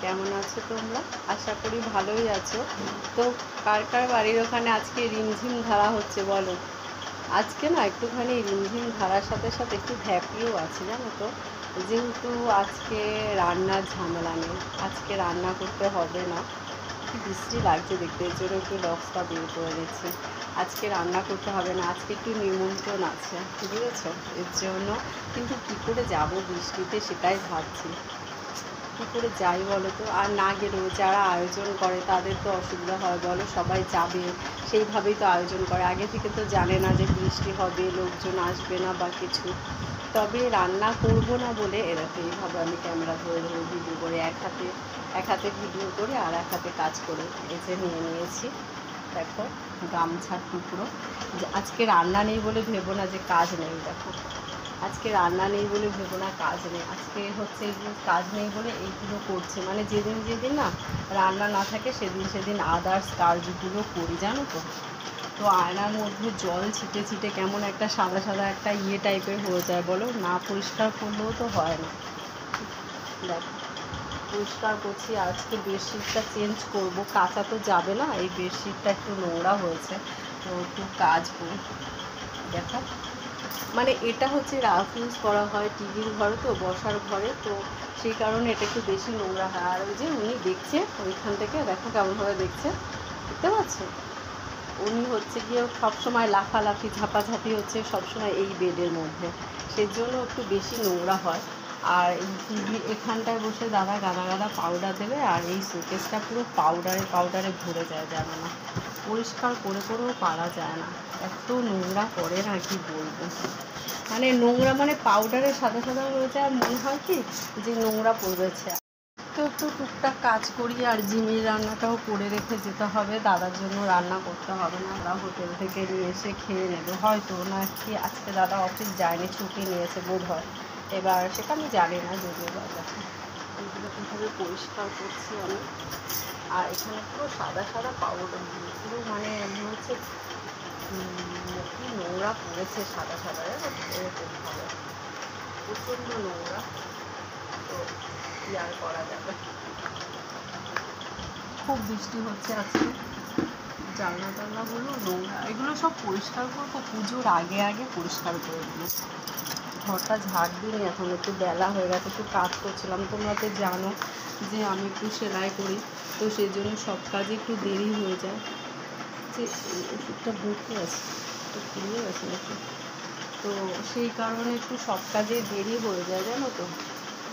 কেমন আছো তোমরা? আশা করি ভালোই আছো। তো কার কার বাড়ির ওখানে আজকে রিমঝিম ধারা হচ্ছে বলো? আজকে না একটুখানি রিমঝিম ধারার সাথে সাথে একটু হ্যাপিও আছে জানো তো, যেহেতু আজকে রান্নার ঝামেলা নেই, আজকে রান্না করতে হবে না। কি বৃষ্টি লাগছে দেখতে, এর জন্য একটু লক্সটা বের করে দিচ্ছি। আজকে রান্না করতে হবে না, আজকে একটু নিমন্ত্রণ আছে, বুঝেছো? এর জন্য কিন্তু কী করে যাব বৃষ্টিতে সেটাই ভাবছি। কী করে যাই বলো তো? আর না গেলেও যারা আয়োজন করে তাদের তো অসুবিধা হয় বলো, সবাই যাবে সেইভাবেই তো আয়োজন করে, আগে থেকে তো জানে না যে বৃষ্টি হবে, লোকজন আসবে না বা কিছু। তবে রান্না করব না বলে এরকম এইভাবে আমি ক্যামেরা ধরে ধরে ভিডিও করে এক হাতে ভিডিও করে আর এক হাতে কাজ করে এসে নিয়ে নিয়েছি। দেখো গামছার টুকরো, যে আজকে রান্না নেই বলে ভেবো না যে কাজ নেই। দেখো আজকে রান্না নেই বলে ভেবো না কাজ নেই, আজকে হচ্ছে এগুলো কাজ নেই বলে এইগুলো করছে, মানে যেদিন যেদিন না রান্না না থাকে সেদিন সেদিন আদার্স কাজগুলো করি জানো তো। তো আয়নার মধ্যে জল ছিটে ছিটে কেমন একটা সাদা সাদা একটা টাইপের হয়ে যায় বলো, না পরিষ্কার করলেও তো হয় না। দেখো পরিষ্কার করছি, আজকে বেডশিটটা চেঞ্জ করব, কাচা তো যাবে না, এই বেডশিটটা একটু নোংরা হয়েছে তো একটু কাচবো। দেখো মানে এটা হচ্ছে রাফ ইউজ করা হয় টিভির ঘরে, তো বসার ঘরে, তো সেই কারণে এটা একটু বেশি নোংরা হয়। আর ওই যে উনি দেখছে ওইখান থেকে, দেখো কেমনভাবে দেখছে, দেখতে পাচ্ছ? উনি হচ্ছে গিয়ে সবসময় লাফালাফি ঝাপাঝাপি হচ্ছে সবসময় এই বেডের মধ্যে, সেজন্য একটু বেশি নোংরা হয়। আর এই টিভির এখানটায় বসে দাদা গাদা গাদা পাউডার দেবে, আর এই শোকেসটা পুরো পাউডারে ভরে যায়, জানো না পরিষ্কার করে করেও পারা যায় না, এত নোংরা করে না কি বলবো। মানে নোংরা মানে পাউডারের সাদা সাদা হয়ে যায়, মনে হয় কি যে নোংরা পড়েছে। তো একটু টুকটাক কাজ করি, আর জিমির রান্নাটাও করে রেখে যেতে হবে, দাদার জন্য রান্না করতে হবে না, দাদা হোটেল থেকে নিয়ে এসে খেয়ে নেবে হয়তো, না কি আজকে দাদা অফিস যায়নি, ছুটি নিয়েছে বোধ হয়, এবার সেটা আমি জানি না, যদিও দেখো এইগুলো কীভাবে পরিষ্কার করছি আমি। আর এখানে পুরো সাদা সাদা পাউডার দিয়ে পুরো মানে মনে হচ্ছে কি নোংরা পড়েছে, সাদা সাদা এরকমভাবে প্রচণ্ড নোংরা। তো কী আর করা যাবে, খুব বৃষ্টি হচ্ছে আজকে, জানলা টালনাগুলো নোংরা, এগুলো সব পরিষ্কার করবো পুজোর আগে আগে পরিষ্কার করে দেবো। ঘরটা ঝাড় দিইনি এখন, একটু বেলা হয়ে গেছে, একটু কাজ করছিলাম, তোমরা তো জানো যে আমি একটু সেলাই করি, তো সেই জন্য সব কাজে একটু দেরি হয়ে যায়। যে ওষুধটা ভর্তি আছে, একটু ফুরিয়ে গেছে নাকি, তো সেই কারণে একটু সব কাজে দেরি হয়ে যায় জানো তো,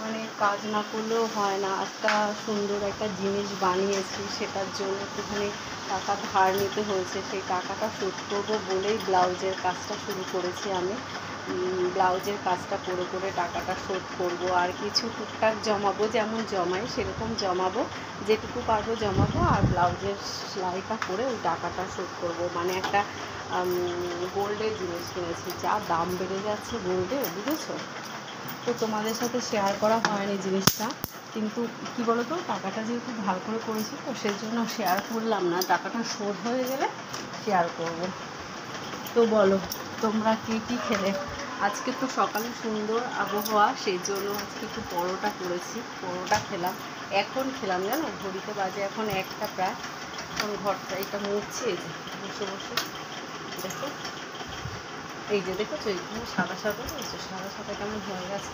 মানে কাজ না করলেও হয় না। একটা সুন্দর একটা জিনিস বানিয়েছি, সেটার জন্য একটুখানি টাকা ধার নিতে হয়েছে, সেই টাকাটা শোধ করবো বলেই ব্লাউজের কাজটা শুরু করেছি আমি। ব্লাউজের কাজটা করে করে টাকাটা শোধ করব, আর কিছু টুকটাক জমাবো, যেমন জমাই সেরকম জমাবো, যেটুকু পারবো জমাবো, আর ব্লাউজের সেলাইটা করে ওই টাকাটা শোধ করব। মানে একটা গোল্ডের জিনিস কিনেছি, যা দাম বেড়ে যাচ্ছে গোল্ডের, বুঝেছো? তো তোমাদের সাথে শেয়ার করা হয়নি জিনিসটা, কিন্তু কি বলো তো, টাকাটা যেহেতু ধার করে করেছি তো সেই জন্য শেয়ার করলাম না, টাকাটা শোধ হয়ে গেলে শেয়ার করব। তো বলো তোমরা কে কী খেলে? আজকে তো সকালে সুন্দর আবহাওয়া, সেই জন্য আজকে একটু পরোটা করেছি, পরোটা খেলাম, এখন খেলাম জানো, ঘড়িতে বাজে এখন 1টা প্রায়। এখন ঘরটা এটা মুছছি, এই যে বসে বসে, দেখো এই যে দেখেছো এইখানে সাদা সাদা রয়েছে, সাদা সাদা কেমন হয়ে গেছে,